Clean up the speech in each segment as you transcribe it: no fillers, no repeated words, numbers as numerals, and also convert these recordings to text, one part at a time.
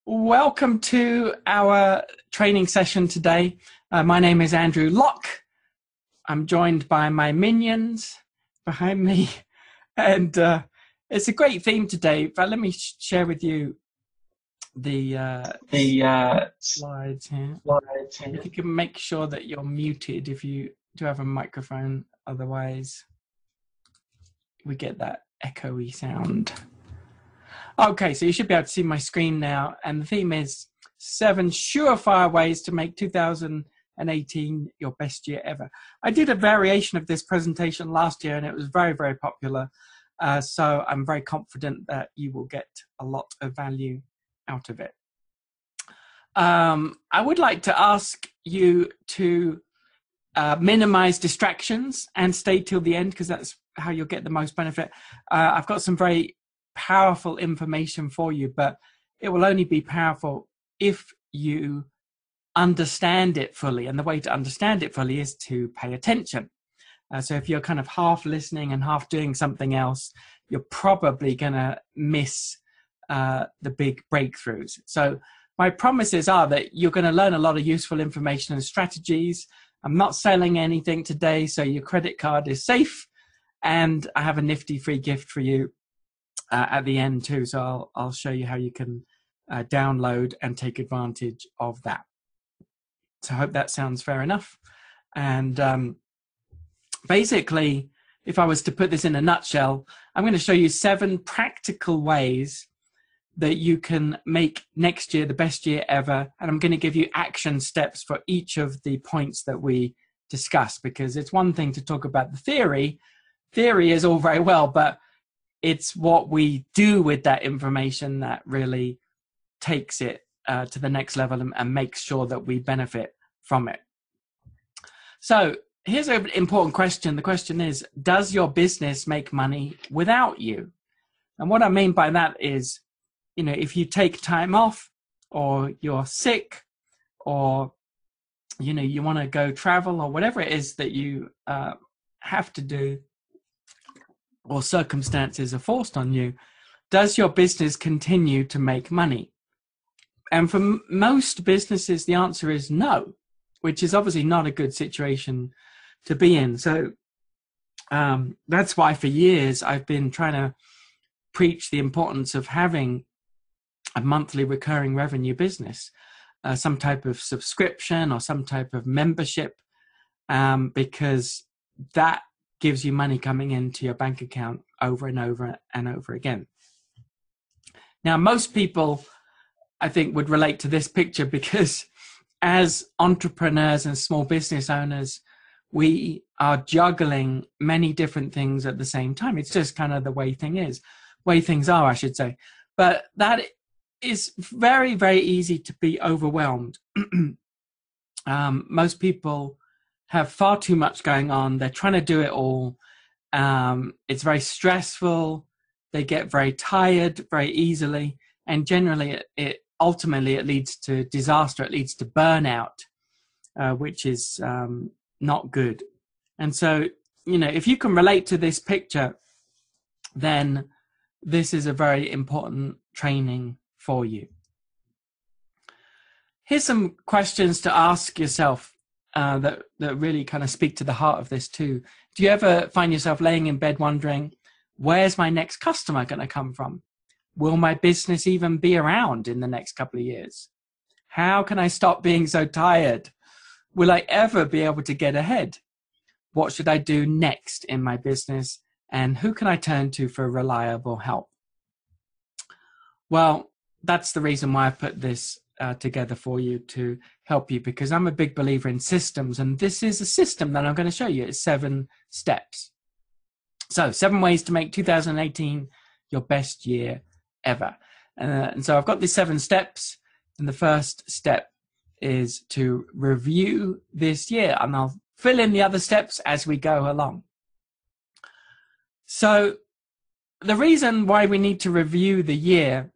Welcome to our training session today. My name is Andrew Locke. I'm joined by my minions behind me, and it's a great theme today. But let me share with you the slides here. If you can make sure that you're muted if you do have a microphone, otherwise we get that echoey sound. Okay, so you should be able to see my screen now, and the theme is 7 surefire ways to make 2018 your best year ever. I did a variation of this presentation last year, and it was very, very popular. So I'm very confident that you will get a lot of value out of it. I would like to ask you to minimize distractions and stay till the end, because that's how you'll get the most benefit. I've got some very powerful information for you, but it will only be powerful if you understand it fully. And the way to understand it fully is to pay attention. So if you're kind of half listening and half doing something else, you're probably going to miss the big breakthroughs. So my promises are that you're going to learn a lot of useful information and strategies. I'm not selling anything today, so your credit card is safe. And I have a nifty free gift for you at the end too. So I'll show you how you can download and take advantage of that. So I hope that sounds fair enough. And basically, if I was to put this in a nutshell, I'm going to show you 7 practical ways that you can make next year the best year ever. And I'm going to give you action steps for each of the points that we discuss, because it's one thing to talk about the theory. Theory is all very well, but it's what we do with that information that really takes it to the next level and makes sure that we benefit from it. So here's an important question. The question is, does your business make money without you? And what I mean by that is, if you take time off, or you're sick, or, you want to go travel, or whatever it is that you have to do, or circumstances are forced on you, does your business continue to make money? And for most businesses, the answer is no, which is obviously not a good situation to be in. So that's why for years I've been trying to preach the importance of having a monthly recurring revenue business, some type of subscription or some type of membership, because that gives you money coming into your bank account over and over and over again. Now, most people, I think, would relate to this picture, because as entrepreneurs and small business owners, we are juggling many different things at the same time. It's just kind of the way things are, I should say. But that is very, very easy to be overwhelmed. Most people have far too much going on. They're trying to do it all. It's very stressful. They get very tired very easily. And generally, it ultimately leads to disaster. It leads to burnout, which is not good. And so, if you can relate to this picture, then this is a very important training for you. Here's some questions to ask yourself that really kind of speak to the heart of this too. Do you ever find yourself laying in bed wondering, where's my next customer going to come from? Will my business even be around in the next couple of years? How can I stop being so tired? Will I ever be able to get ahead? What should I do next in my business? And who can I turn to for reliable help? Well, that's the reason why I put this together for you, to help you, because I'm a big believer in systems, and this is a system that I'm going to show you. It's 7 steps. So 7 ways to make 2018 your best year ever. And so I've got these 7 steps, and the first step is to review this year, and I'll fill in the other steps as we go along. So the reason why we need to review the year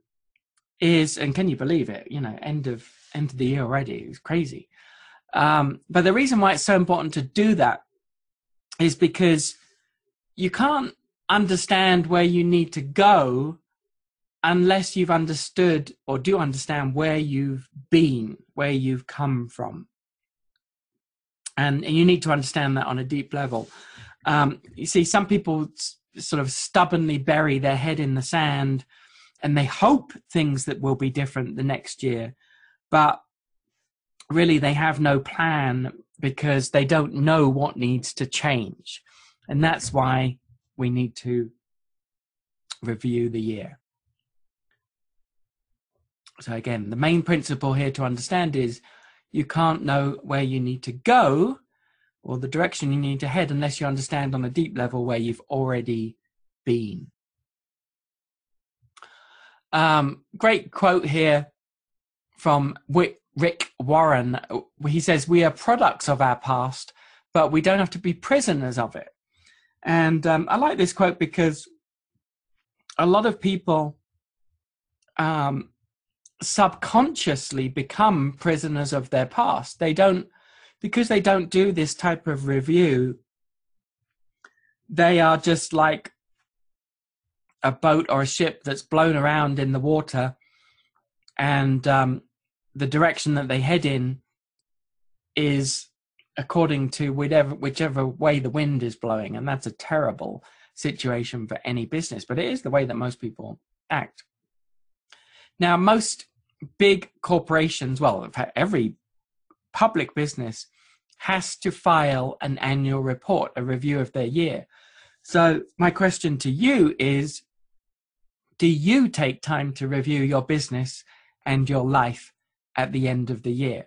is, and can you believe it, end of the year already, it's crazy. But the reason why it's so important to do that is because you can't understand where you need to go unless you've understood or do understand where you've been, where you've come from. And you need to understand that on a deep level. You see, some people sort of stubbornly bury their head in the sand and they hope things that will be different the next year. But really, they have no plan because they don't know what needs to change. And that's why we need to review the year. So again, the main principle here to understand is you can't know where you need to go or the direction you need to head unless you understand on a deep level where you've already been. Great quote here from Rick Warren. He says, we are products of our past, but we don't have to be prisoners of it. And I like this quote because a lot of people subconsciously become prisoners of their past. Because they don't do this type of review, they are just like a boat or a ship that's blown around in the water, and the direction that they head in is according to whichever way the wind is blowing. And that's a terrible situation for any business, but it is the way that most people act. Now, most big corporations, well, in fact, every public business has to file an annual report, a review of their year. So my question to you is, do you take time to review your business and your life at the end of the year?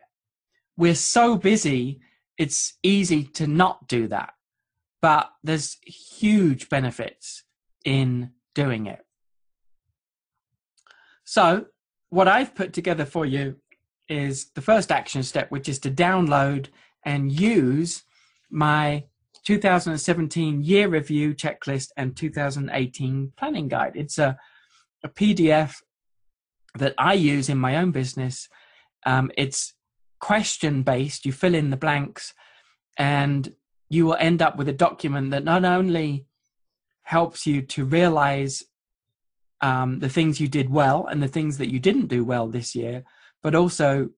We're so busy, it's easy to not do that, but there's huge benefits in doing it. So what I've put together for you is the first action step, which is to download and use my 2017 year review checklist and 2018 planning guide. It's a PDF that I use in my own business. It's question based. You fill in the blanks and you will end up with a document that not only helps you to realize the things you did well and the things that you didn't do well this year, but also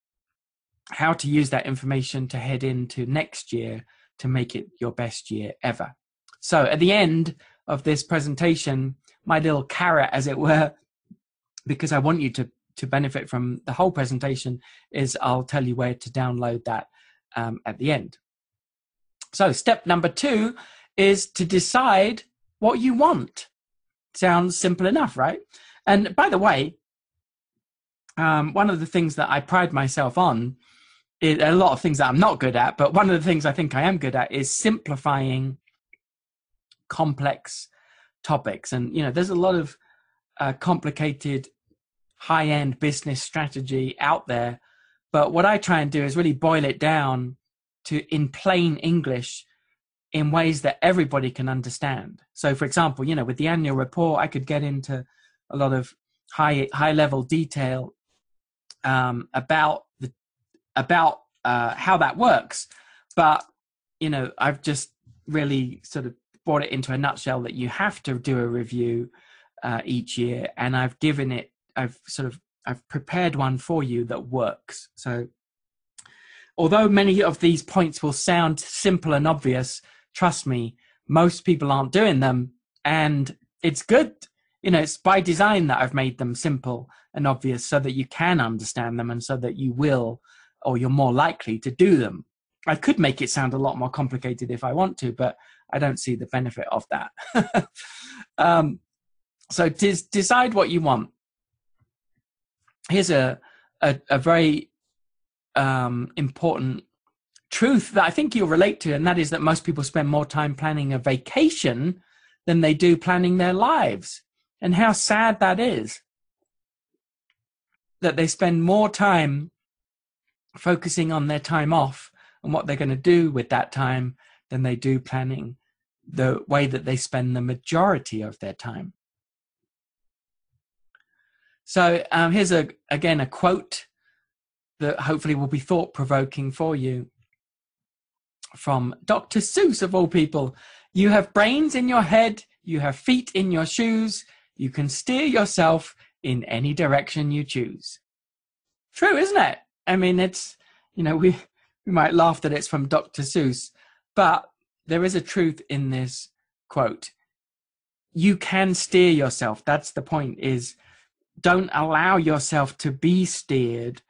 how to use that information to head into next year to make it your best year ever. So at the end of this presentation, my little carrot, as it were, because I want you to benefit from the whole presentation, is I'll tell you where to download that at the end. So step number 2 is to decide what you want. Sounds simple enough, right? And by the way, one of the things that I pride myself on is a lot of things that I'm not good at, but one of the things I think I am good at is simplifying complex topics. And, there's a lot of complicated high-end business strategy out there. But what I try and do is really boil it down to in plain English in ways that everybody can understand. So, for example, with the annual report, I could get into a lot of high-level detail about how that works. But, I've just really sort of brought it into a nutshell that you have to do a review each year. And I've prepared one for you that works. So although many of these points will sound simple and obvious, trust me, most people aren't doing them. And it's good. It's by design that I've made them simple and obvious so that you can understand them and so that you will, or you're more likely to do them. I could make it sound a lot more complicated if I want to, but I don't see the benefit of that. So decide what you want. Here's a very important truth that I think you'll relate to, and that is that most people spend more time planning a vacation than they do planning their lives. And how sad that is, that they spend more time focusing on their time off and what they're going to do with that time than they do planning the way that they spend the majority of their time. So here's again a quote that hopefully will be thought-provoking for you from Dr. Seuss, of all people. You have brains in your head, you have feet in your shoes, you can steer yourself in any direction you choose. True, isn't it? I mean, it's, we might laugh that it's from Dr. Seuss, but there is a truth in this quote. You can steer yourself. That's the point, is don't allow yourself to be steered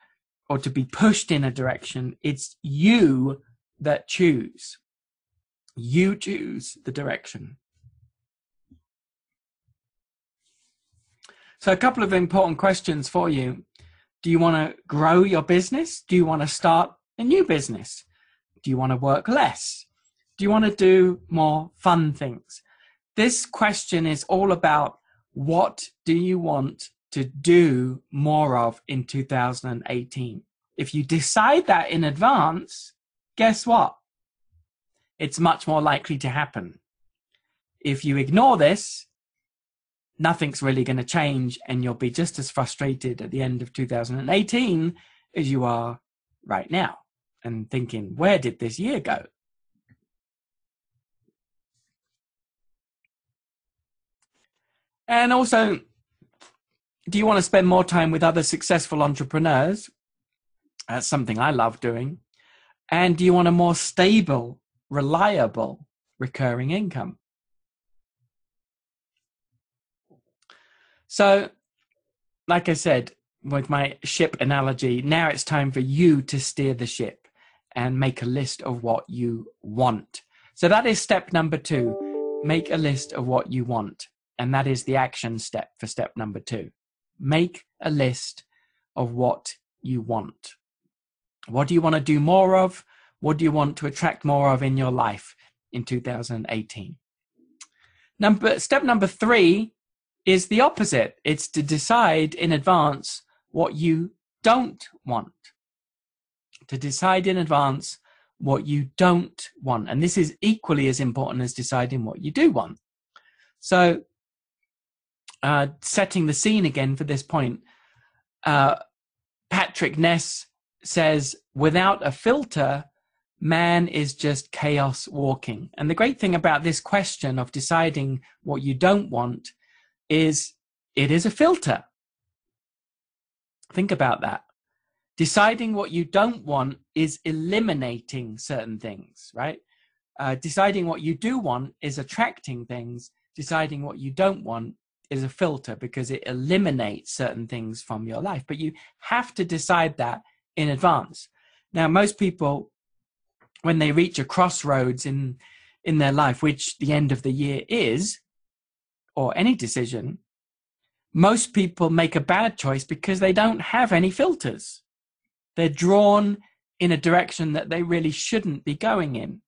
or to be pushed in a direction. It's you that choose. You choose the direction. So a couple of important questions for you. Do you want to grow your business? Do you want to start a new business? Do you want to work less? Do you want to do more fun things? This question is all about, what do you want to do more of in 2018? If you decide that in advance, guess what? It's much more likely to happen. If you ignore this, nothing's really going to change, and you'll be just as frustrated at the end of 2018 as you are right now, and thinking, where did this year go? And also, do you want to spend more time with other successful entrepreneurs? That's something I love doing. And do you want a more stable, reliable, recurring income? So, like I said, with my ship analogy, now it's time for you to steer the ship and make a list of what you want. So that is step number 2. Make a list of what you want. And that is the action step for step number 2. Make a list of what you want. What do you want to do more of? What do you want to attract more of in your life in 2018? Step number 3 is the opposite. It's to decide in advance what you don't want. To decide in advance what you don't want. And this is equally as important as deciding what you do want. So, setting the scene again for this point, Patrick Ness says, without a filter, man is just chaos walking. And the great thing about this question of deciding what you don't want is it is a filter. Think about that. Deciding what you don't want is eliminating certain things, right? Deciding what you do want is attracting things. Deciding what you don't want is a filter, because it eliminates certain things from your life. But you have to decide that in advance. Now, most people, when they reach a crossroads in their life, which the end of the year is, or any decision, most people make a bad choice because they don't have any filters. They're drawn in a direction that they really shouldn't be going in.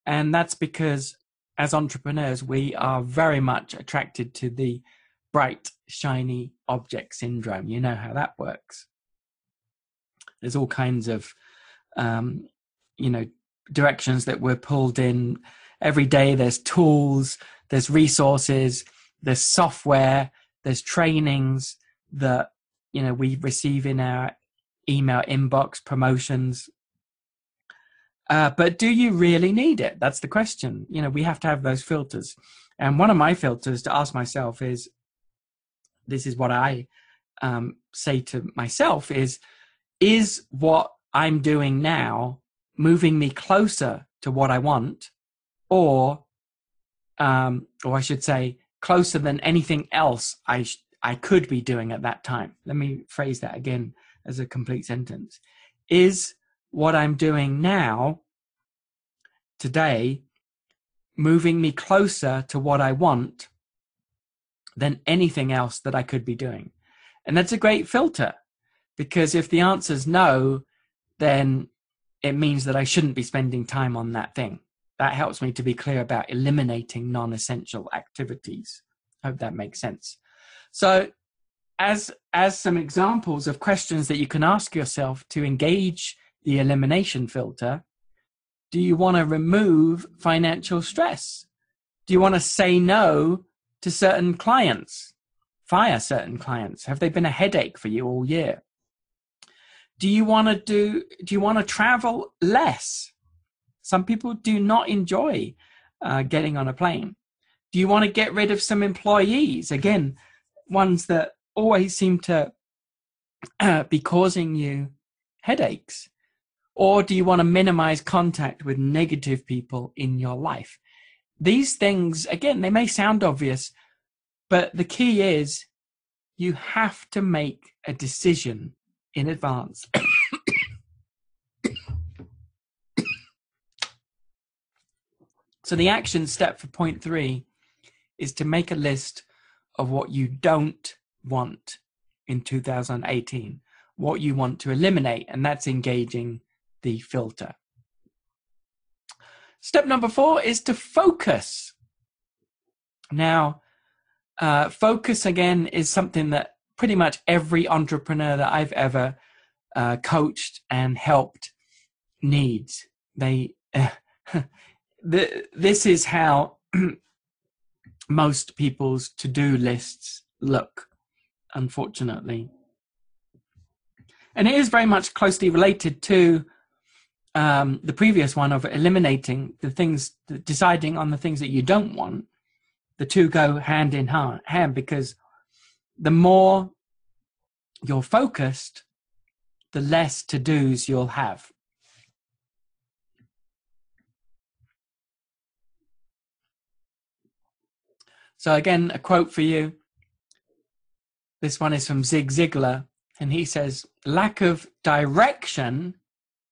And that's because as entrepreneurs, we are very much attracted to the bright, shiny object syndrome. You know how that works. There's all kinds of, directions that we're pulled in every day. There's tools, there's resources, there's software, there's trainings that, we receive in our email inbox, promotions. But do you really need it? That's the question. We have to have those filters. And one of my filters to ask myself is, this is what I say to myself is what I'm doing now moving me closer to what I want, or I should say closer than anything else I could be doing at that time? Let me phrase that again as a complete sentence. Is what I'm doing now, today, moving me closer to what I want than anything else that I could be doing? And that's a great filter, because if the answer is no, then it means that I shouldn't be spending time on that thing. That helps me to be clear about eliminating non-essential activities. I hope that makes sense. So as some examples of questions that you can ask yourself to engage the elimination filter, do you want to remove financial stress? Do you want to say no to certain clients? Fire certain clients? Have they been a headache for you all year? Do you want to travel less? Some people do not enjoy getting on a plane. Do you want to get rid of some employees? Again, ones that always seem to be causing you headaches? Or do you want to minimize contact with negative people in your life? These things, again, they may sound obvious, but the key is you have to make a decision in advance. So the action step for point 3 is to make a list of what you don't want in 2018, what you want to eliminate, and that's engaging the filter. Step number 4 is to focus. Now, focus, again, is something that pretty much every entrepreneur that I've ever coached and helped needs. This is how most people's to-do lists look, unfortunately. And it is very much closely related to the previous one of eliminating the things, deciding on the things that you don't want. The two go hand in hand, because the more you're focused, the less to-dos you'll have. So again, a quote for you. This one is from Zig Ziglar, and he says, "Lack of direction,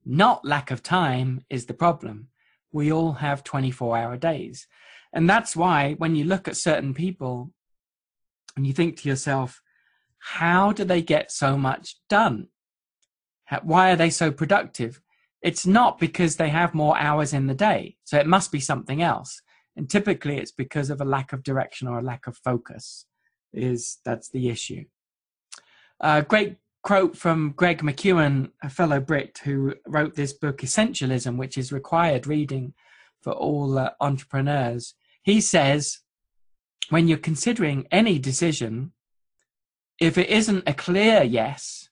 not lack of time, is the problem. We all have 24-hour days." And that's why when you look at certain people and you think to yourself, how do they get so much done? Why are they so productive? It's not because they have more hours in the day. So it must be something else. And typically it's because of a lack of direction or a lack of focus. That's the issue. Great quote from Greg McKeown, a fellow Brit who wrote this book, Essentialism, which is required reading for all entrepreneurs. He says, when you're considering any decision, if it isn't a clear yes,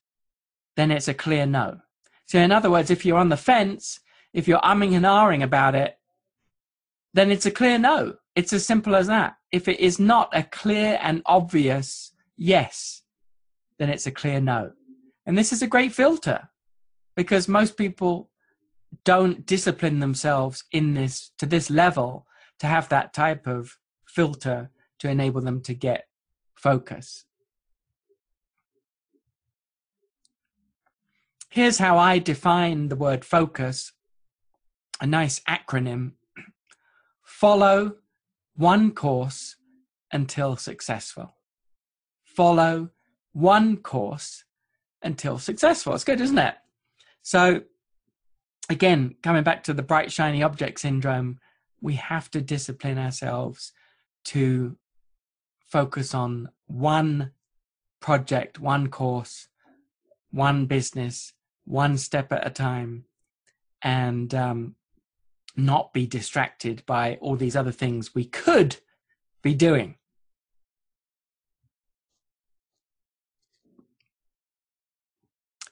then it's a clear no. So in other words, if you're on the fence, if you're umming and ahhing about it, then it's a clear no. It's as simple as that. If it is not a clear and obvious yes, then it's a clear no. And this is a great filter, because most people don't discipline themselves to this level to have that type of filter to enable them to get focus. Here's how I define the word focus, a nice acronym. Follow one course until successful. Follow one course until successful. It's good, isn't it? So again, coming back to the bright, shiny object syndrome, we have to discipline ourselves to focus on one project, one course, one business, one step at a time, and not be distracted by all these other things we could be doing.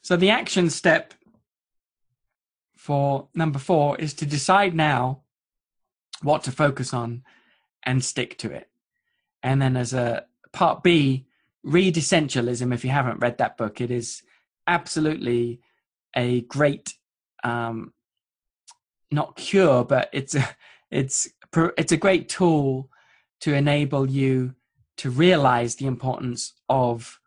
So the action step for number 4 is to decide now what to focus on and stick to it. And then as a part B, read Essentialism. If you haven't read that book, it is absolutely a great, not cure, but it's a great tool to enable you to realize the importance of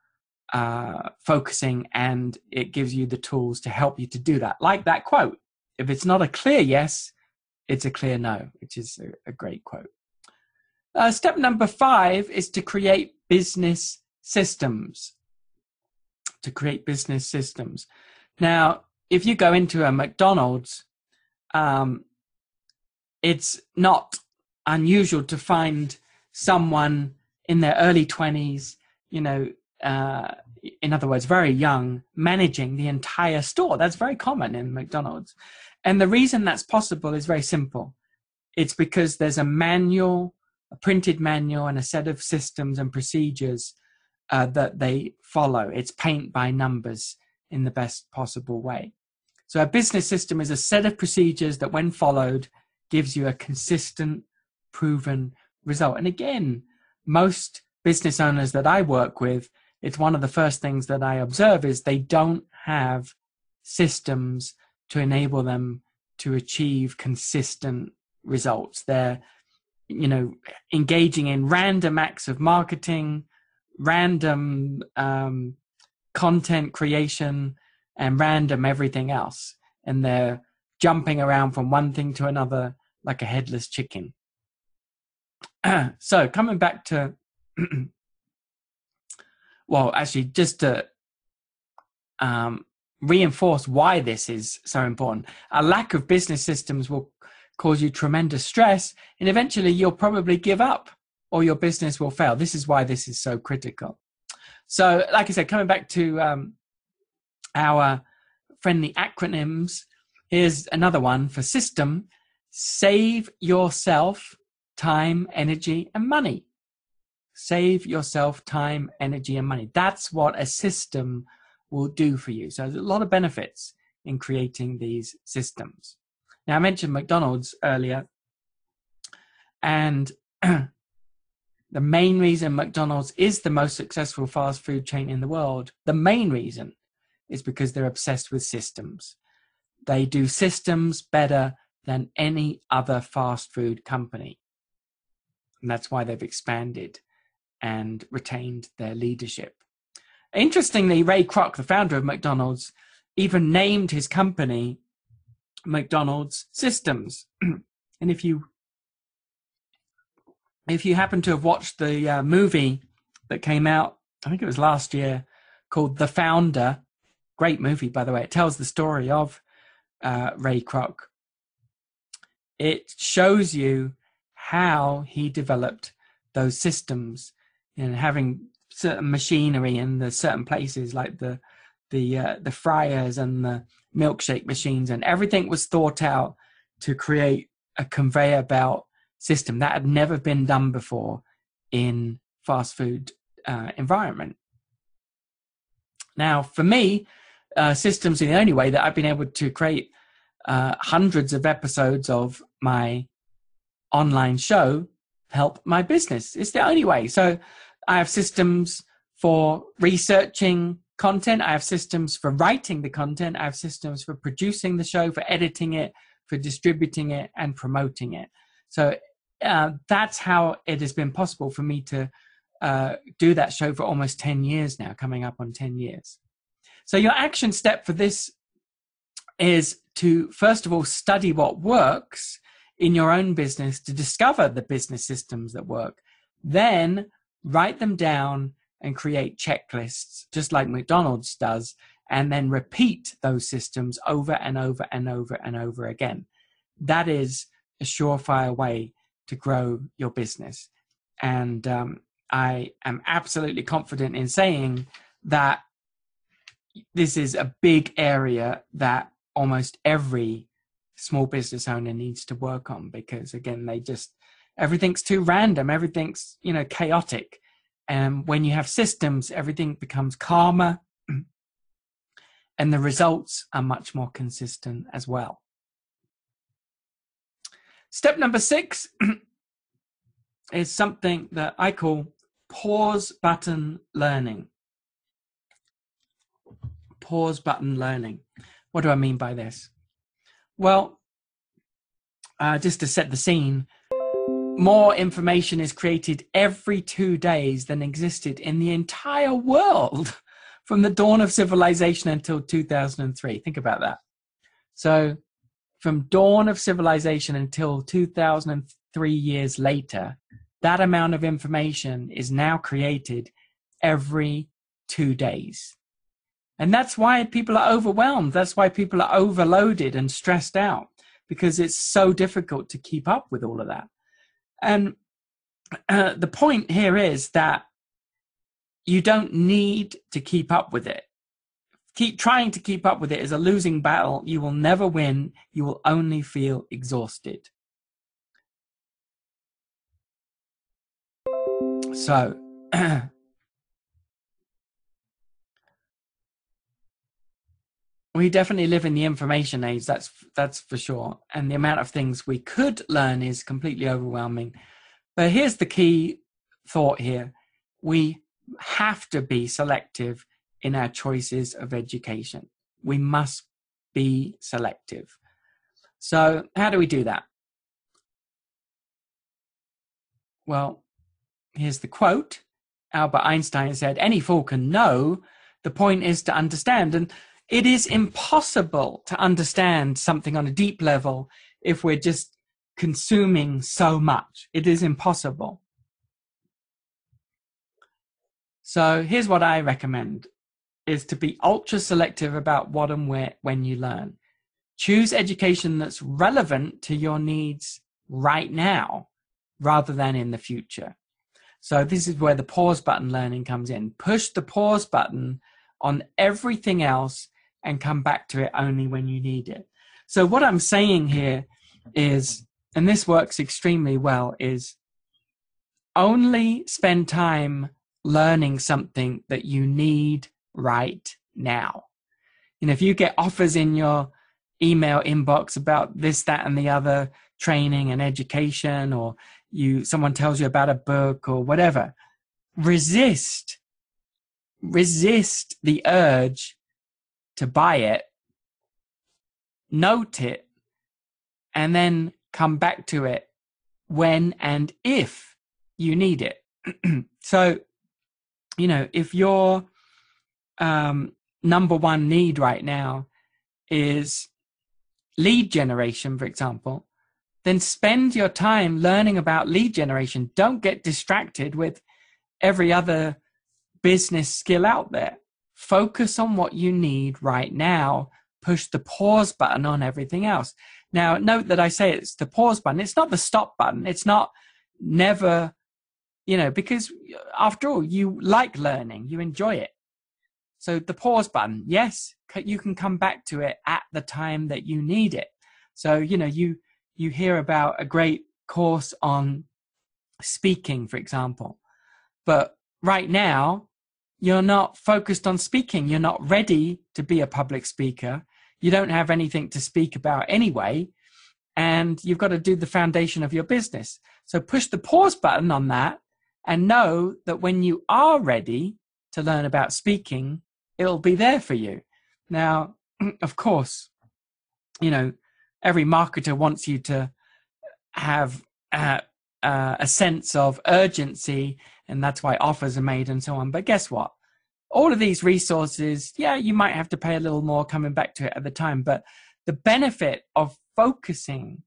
focusing, and it gives you the tools to help you to do that. Like that quote, if it's not a clear yes, it's a clear no, which is a great quote. Step number 5 is to create business systems. To create business systems. Now, if you go into a McDonald's, it's not unusual to find someone in their early 20s, in other words, very young, managing the entire store. That's very common in McDonald's. And the reason that's possible is very simple. It's because there's a manual, a printed manual, and a set of systems and procedures that they follow. It's paint by numbers in the best possible way. So a business system is a set of procedures that, when followed, gives you a consistent, proven result. And again, most business owners that I work with, it's one of the first things that I observe is they don't have systems to enable them to achieve consistent results. They're, engaging in random acts of marketing, random content creation, and random everything else. And they're jumping around from one thing to another like a headless chicken. So coming back to, well, actually, just to reinforce why this is so important. A lack of business systems will cause you tremendous stress, and eventually you'll probably give up or your business will fail. This is why this is so critical. So, like I said, coming back to our friendly acronyms, here's another one for system. Save yourself time, energy, and money. Save yourself time, energy, and money. That's what a system will do for you. So there's a lot of benefits in creating these systems. Now, I mentioned McDonald's earlier, and the main reason McDonald's is the most successful fast food chain in the world, the main reason is because they're obsessed with systems. They do systems better than any other fast food company. And that's why they've expanded and retained their leadership. Interestingly, Ray Kroc, the founder of McDonald's, even named his company McDonald's Systems. And if you happen to have watched the movie that came out, I think it was last year, called The Founder, great movie, by the way. It tells the story of Ray Kroc. It shows you how he developed those systems and having certain machinery in the certain places like the fryers and the milkshake machines, and everything was thought out to create a conveyor belt system that had never been done before in fast food environment. Now, for me, systems are the only way that I've been able to create hundreds of episodes of my online show help my business. It's the only way. So I have systems for researching content. I have systems for writing the content. I have systems for producing the show, for editing it, for distributing it, and promoting it. So that's how it has been possible for me to do that show for almost 10 years now, coming up on 10 years. So your action step for this is to, first of all, study what works in your own business to discover the business systems that work. Then write them down and create checklists, just like McDonald's does, and then repeat those systems over and over and over and over again. That is a surefire way to grow your business. And I am absolutely confident in saying that this is a big area that almost every small business owner needs to work on, because again, everything's too random, everything's, chaotic. And when you have systems, everything becomes calmer and the results are much more consistent as well. Step number 6 is something that I call pause button learning. Pause button learning. What do I mean by this? Well, just to set the scene, more information is created every 2 days than existed in the entire world from the dawn of civilization until 2003. Think about that. So from dawn of civilization until 2003 years later, that amount of information is now created every 2 days. And that's why people are overwhelmed. That's why people are overloaded and stressed out, because it's so difficult to keep up with all of that. And the point here is that you don't need to keep up with it. Keep trying to keep up with it is a losing battle. You will never win. You will only feel exhausted. So, we definitely live in the information age, that's for sure. And the amount of things we could learn is completely overwhelming. But here's the key thought here. we have to be selective in our choices of education. We must be selective. So how do we do that? Well, here's the quote. Albert Einstein said, "Any fool can know. The point is to understand." And it is impossible to understand something on a deep level if we're just consuming so much. It is impossible. So here's what I recommend, is to be ultra selective about what and where, when you learn. Choose education that's relevant to your needs right now rather than in the future. So this is where the pause button learning comes in. Push the pause button on everything else and come back to it only when you need it. So what I'm saying here is, and this works extremely well, is only spend time learning something that you need right now. You know, if you get offers in your email inbox about this, that, and the other training and education, or someone tells you about a book or whatever, resist the urge to buy it, note it, and then come back to it when and if you need it. So, you know, if your number one need right now is lead generation, for example, then spend your time learning about lead generation. Don't get distracted with every other business skill out there. Focus on what you need right now. Push the pause button on everything else. Now, note that I say it's the pause button. It's not the stop button. It's not never, you know, because after all, you like learning, you enjoy it. So the pause button, yes, you can come back to it at the time that you need it. So, you know, you hear about a great course on speaking, for example, but right now you're not focused on speaking. You're not ready to be a public speaker. You don't have anything to speak about anyway, and you've got to do the foundation of your business. So push the pause button on that and know that when you are ready to learn about speaking, it'll be there for you. Now, of course, you know, every marketer wants you to have a sense of urgency, and that's why offers are made and so on. But guess what? All of these resources, yeah, you might have to pay a little more coming back to it at the time, but the benefit of focusing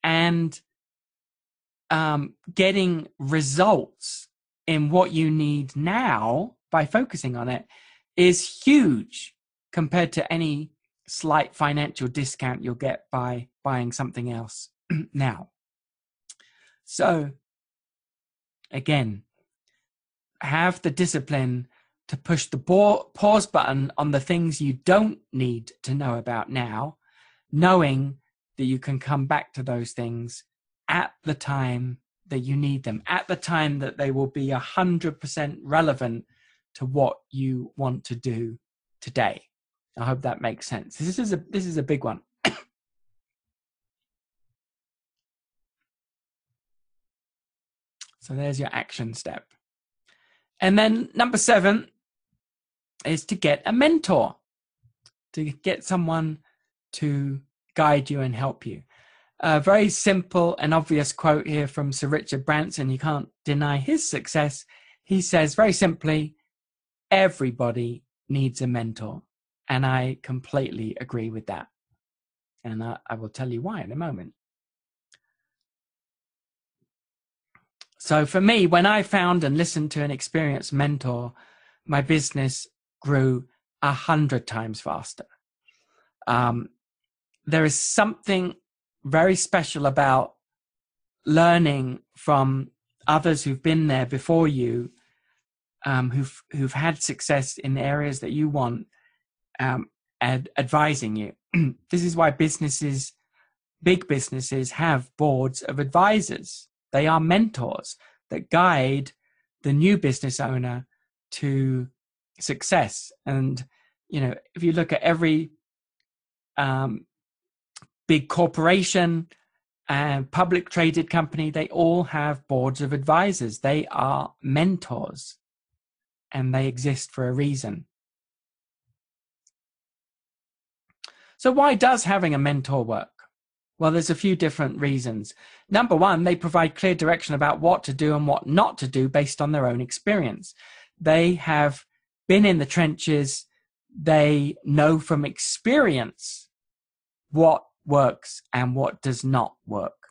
and getting results in what you need now by focusing on it is huge compared to any slight financial discount you'll get by buying something else now. So again, have the discipline to push the pause button on the things you don't need to know about now, knowing that you can come back to those things at the time that you need them, at the time that they will be 100% relevant to what you want to do today. I hope that makes sense. This is a big one. So there's your action step. And then number 7 is to get a mentor, to get someone to guide you and help you. A very simple and obvious quote here from Sir Richard Branson. You can't deny his success. He says very simply, everybody needs a mentor. And I completely agree with that. And I will tell you why in a moment. So for me, when I found and listened to an experienced mentor, my business grew 100 times faster. There is something very special about learning from others who've been there before you, who've had success in the areas that you want, and advising you. This is why big businesses have boards of advisors. They are mentors that guide the new business owner to success. And, you know, if you look at every big corporation, and public traded company, they all have boards of advisors. They are mentors, and they exist for a reason. So why does having a mentor work? Well, there's a few different reasons. Number one, they provide clear direction about what to do and what not to do based on their own experience. They have been in the trenches. They know from experience what works and what does not work.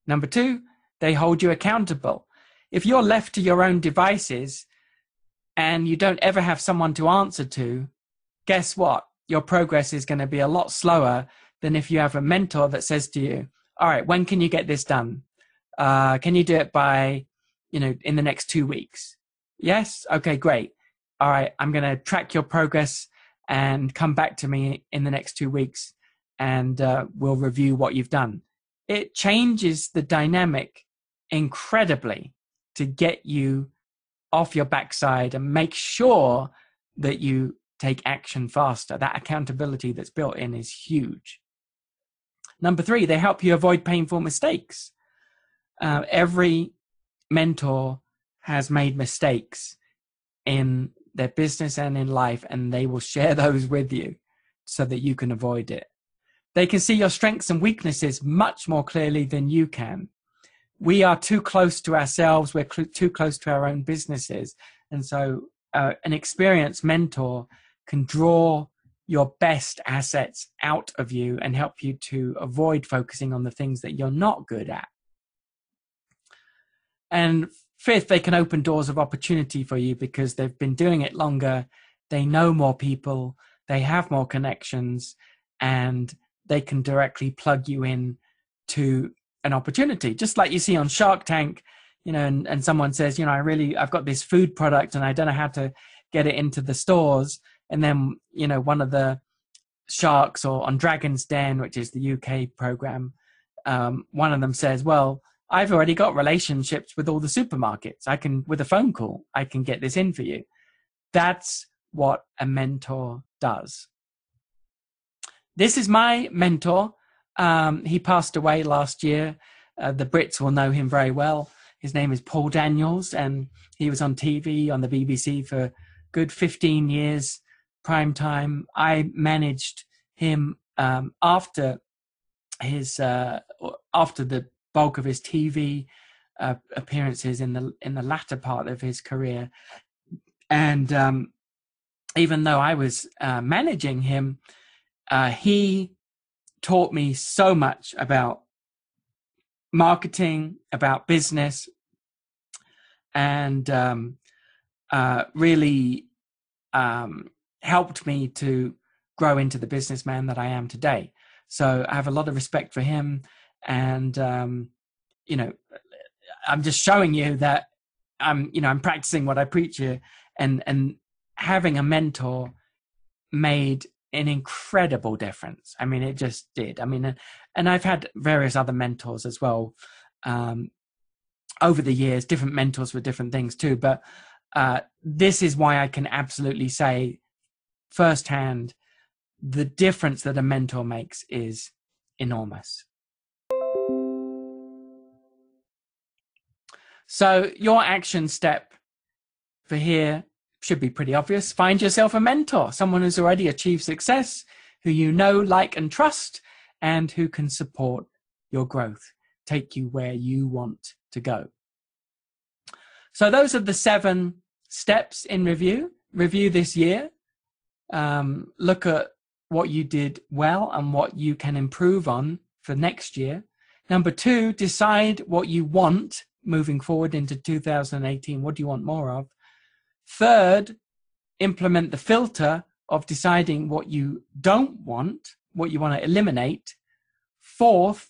Number two, they hold you accountable. If you're left to your own devices and you don't ever have someone to answer to, guess what? Your progress is going to be a lot slower than if you have a mentor that says to you, all right, when can you get this done? Can you do it by, in the next 2 weeks? Yes? Okay, great. All right, I'm going to track your progress and come back to me in the next 2 weeks, and we'll review what you've done. It changes the dynamic incredibly to get you off your backside and make sure that you take action faster. That accountability that's built in is huge. Number three, they help you avoid painful mistakes. Every mentor has made mistakes in their business and in life, and they will share those with you so that you can avoid it. They can see your strengths and weaknesses much more clearly than you can. We are too close to ourselves. We're too close to our own businesses. And so an experienced mentor can draw your best assets out of you and help you to avoid focusing on the things that you're not good at. And fifth, they can open doors of opportunity for you because they've been doing it longer. They know more people. They have more connections, and they can directly plug you in to an opportunity. Just like you see on Shark Tank, and someone says, I've got this food product and I don't know how to get it into the stores. And then, one of the sharks, or on Dragon's Den, which is the UK program, one of them says, well, I've already got relationships with all the supermarkets. With a phone call, I can get this in for you. That's what a mentor does. This is my mentor. He passed away last year. The Brits will know him very well. His name is Paul Daniels, and he was on TV on the BBC for good 15 years. Prime time. I managed him after the bulk of his TV appearances in the latter part of his career, and even though I was managing him, he taught me so much about marketing, about business, and really helped me to grow into the businessman that I am today. So I have a lot of respect for him, and I'm just showing you that I'm practicing what I preach here, and having a mentor made an incredible difference. I mean, it just did. I mean, and I've had various other mentors as well over the years, different mentors for different things too. But this is why I can absolutely say firsthand, the difference that a mentor makes is enormous. So your action step for here should be pretty obvious. Find yourself a mentor, someone who's already achieved success, who you know, like, and trust, and who can support your growth, take you where you want to go. So those are the 7 steps in review. Review this year. Look at what you did well and what you can improve on for next year. Number 2, decide what you want moving forward into 2018. What do you want more of? 3rd, implement the filter of deciding what you don't want, what you want to eliminate. 4th,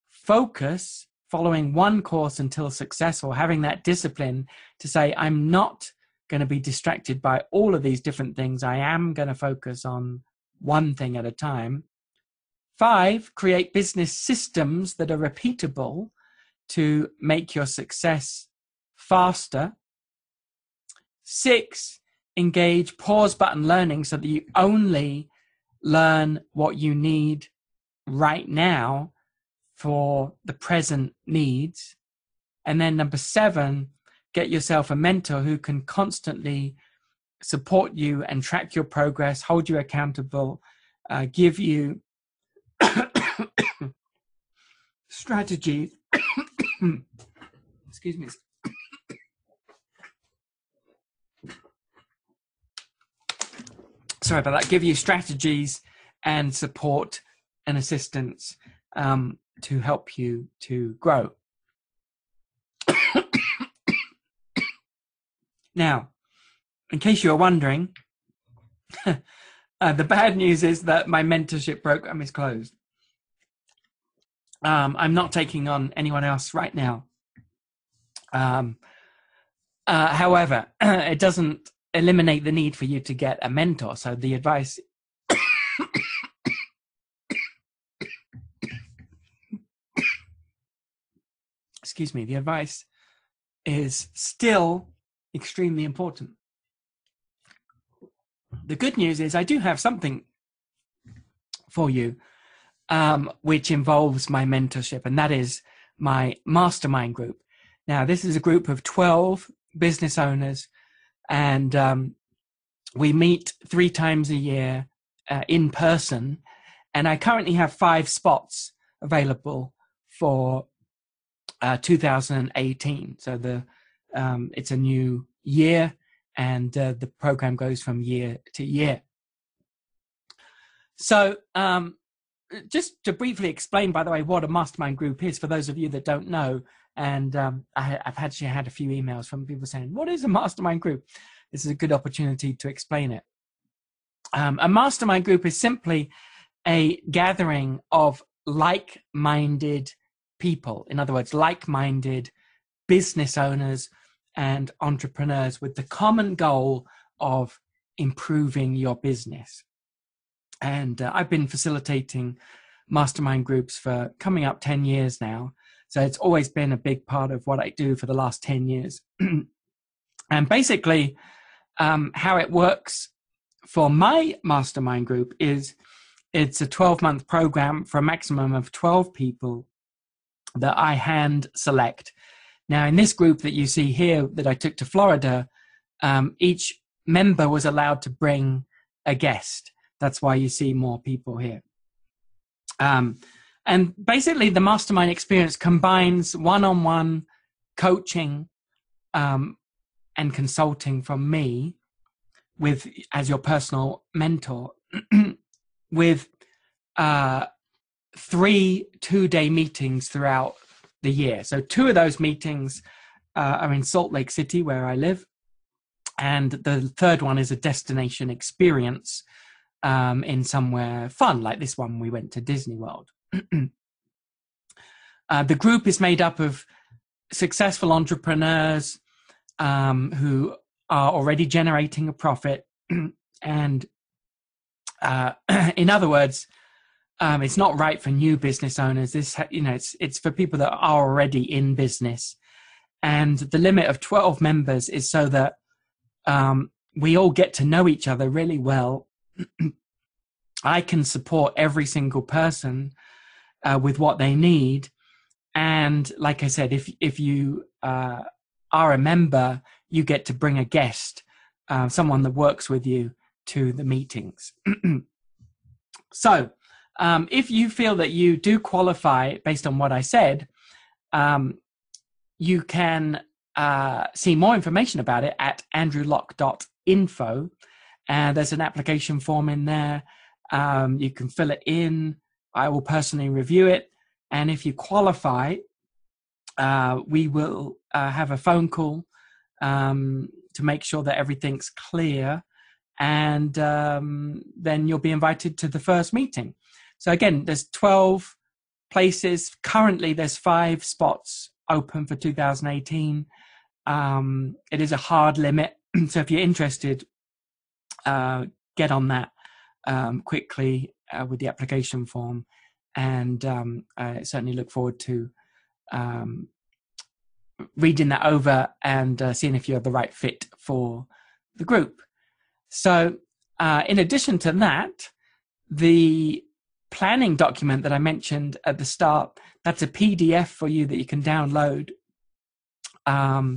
focus, following one course until successful, having that discipline to say, I'm not going to be distracted by all of these different things. I am going to focus on one thing at a time. 5, create business systems that are repeatable to make your success faster. 6, engage pause button learning so that you only learn what you need right now for the present needs. And then number 7, get yourself a mentor who can constantly support you and track your progress, hold you accountable, give you strategies. Excuse me. Sorry about that. Give you strategies and support and assistance to help you to grow. Now, in case you're wondering, the bad news is that my mentorship program is closed. I'm not taking on anyone else right now. However, it doesn't eliminate the need for you to get a mentor. So the advice excuse me, the advice is still extremely important. The good news is I do have something for you, which involves my mentorship, and that is my mastermind group. Now, this is a group of 12 business owners, and we meet 3 times a year in person, and I currently have 5 spots available for 2018. So it's a new year, and the program goes from year to year. So just to briefly explain, by the way, what a mastermind group is for those of you that don't know, and I've actually had a few emails from people saying, what is a mastermind group? This is a good opportunity to explain it. A mastermind group is simply a gathering of like-minded people. In other words, like-minded business owners and entrepreneurs with the common goal of improving your business. And I've been facilitating mastermind groups for coming up 10 years now. So it's always been a big part of what I do for the last 10 years. And basically, how it works for my mastermind group is it's a 12-month program for a maximum of 12 people that I hand select. Now, in this group that you see here that I took to Florida, each member was allowed to bring a guest. That's why you see more people here. And basically, the mastermind experience combines one-on-one coaching and consulting from me with as your personal mentor with 3 two-day meetings throughout the year. So 2 of those meetings are in Salt Lake City, where I live. And the third one is a destination experience in somewhere fun, like this one we went to Disney World. The group is made up of successful entrepreneurs who are already generating a profit. And in other words, it's not right for new business owners. This, it's for people that are already in business. And the limit of 12 members is so that we all get to know each other really well. I can support every single person with what they need. And like I said, if you are a member, you get to bring a guest, someone that works with you, to the meetings. So if you feel that you do qualify based on what I said, you can see more information about it at andrewlock.info. And there's an application form in there. You can fill it in. I will personally review it. And if you qualify, we will have a phone call to make sure that everything's clear. And then you'll be invited to the first meeting. So again, there's 12 places. Currently, there's 5 spots open for 2018. It is a hard limit. So if you're interested, get on that quickly with the application form. And I certainly look forward to reading that over and seeing if you're the right fit for the group. So in addition to that, the planning document that I mentioned at the start, that's a PDF for you that you can download at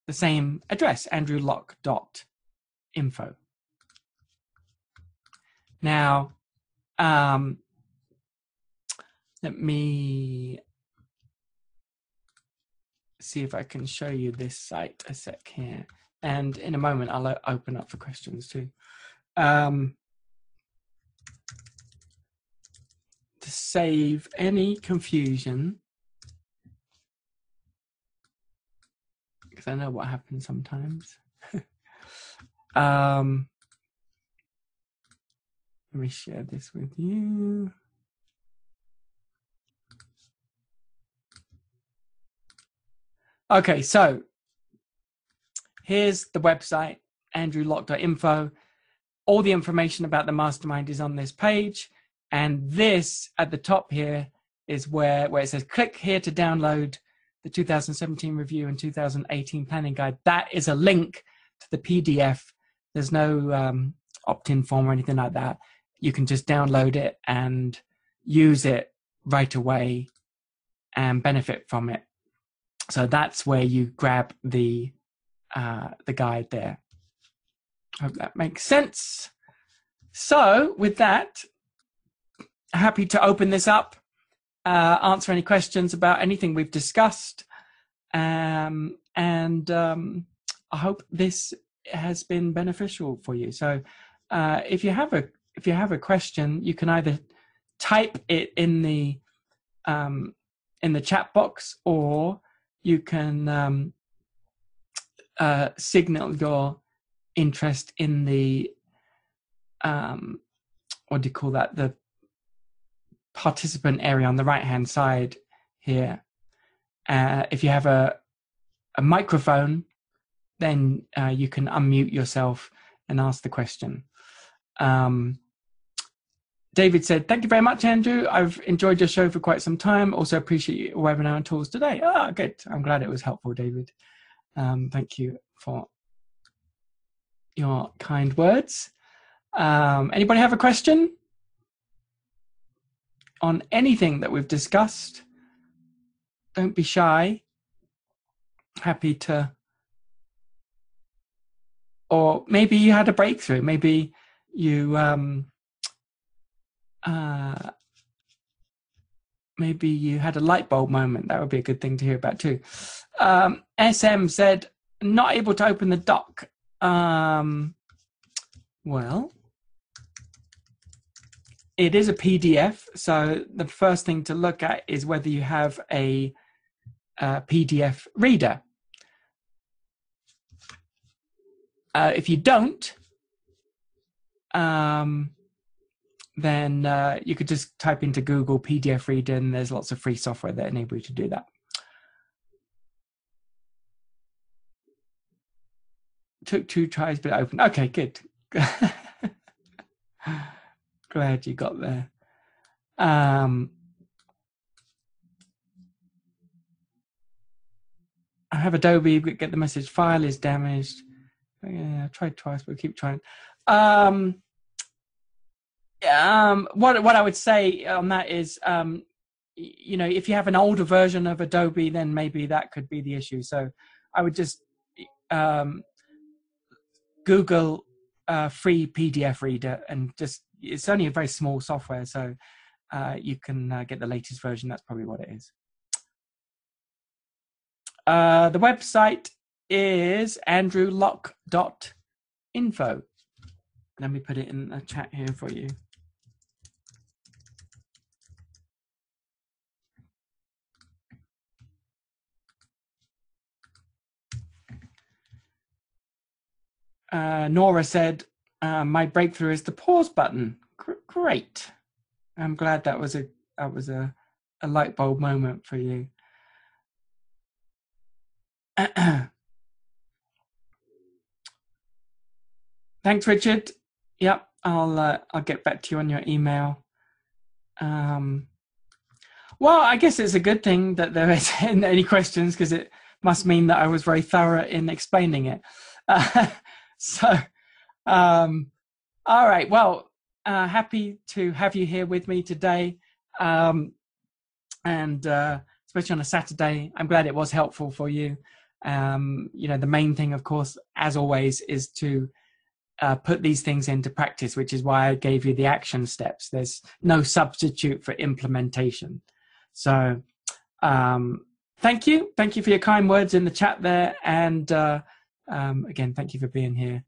the same address, andrewlock.info. Now, let me see if I can show you this site a sec here. And in a moment, I'll open up for questions too. To save any confusion, because I know what happens sometimes. Let me share this with you. Okay, so here's the website, andrewlock.info. All the information about the mastermind is on this page. And this at the top here is where it says, click here to download the 2017 review and 2018 planning guide. That is a link to the PDF. There's no opt-in form or anything like that. You can just download it and use it right away and benefit from it. So that's where you grab the guide there. Hope that makes sense. So with that, happy to open this up, answer any questions about anything we've discussed, and I hope this has been beneficial for you. So if you have a question, you can either type it in the chat box, or you can signal your interest in the what do you call that? The participant area on the right hand side here. If you have a microphone, then you can unmute yourself and ask the question. David said, thank you very much, Andrew. I've enjoyed your show for quite some time. Also appreciate your webinar and tools today. Ah, good. I'm glad it was helpful, David. Thank you for your kind words. Anybody have a question on anything that we've discussed? Don't be shy. Happy to. Or maybe you had a breakthrough. Maybe you maybe you had a light bulb moment. That would be a good thing to hear about too. SM said, not able to open the doc. Well, it is a PDF, so the first thing to look at is whether you have a PDF reader. If you don't, then you could just type into Google PDF reader, and there's lots of free software that enable you to do that. Took 2 tries, but it opened. Okay, good. Glad you got there. I have Adobe, but get the message, file is damaged. Yeah, I tried twice, but keep trying. What I would say on that is, you know, if you have an older version of Adobe, then maybe that could be the issue. So I would just Google free PDF reader, and just, it's only a very small software, so you can get the latest version. That's probably what it is. The website is andrewlock.info. Let me put it in the chat here for you. Nora said, my breakthrough is the pause button. Great. I'm glad that was a light bulb moment for you. Thanks, Richard. Yep, I'll get back to you on your email. Well, I guess it's a good thing that there isn't any questions, because it must mean that I was very thorough in explaining it. All right. Well, happy to have you here with me today. And especially on a Saturday, I'm glad it was helpful for you. The main thing, of course, as always, is to put these things into practice, which is why I gave you the action steps. There's no substitute for implementation. So thank you for your kind words in the chat there, and again, thank you for being here.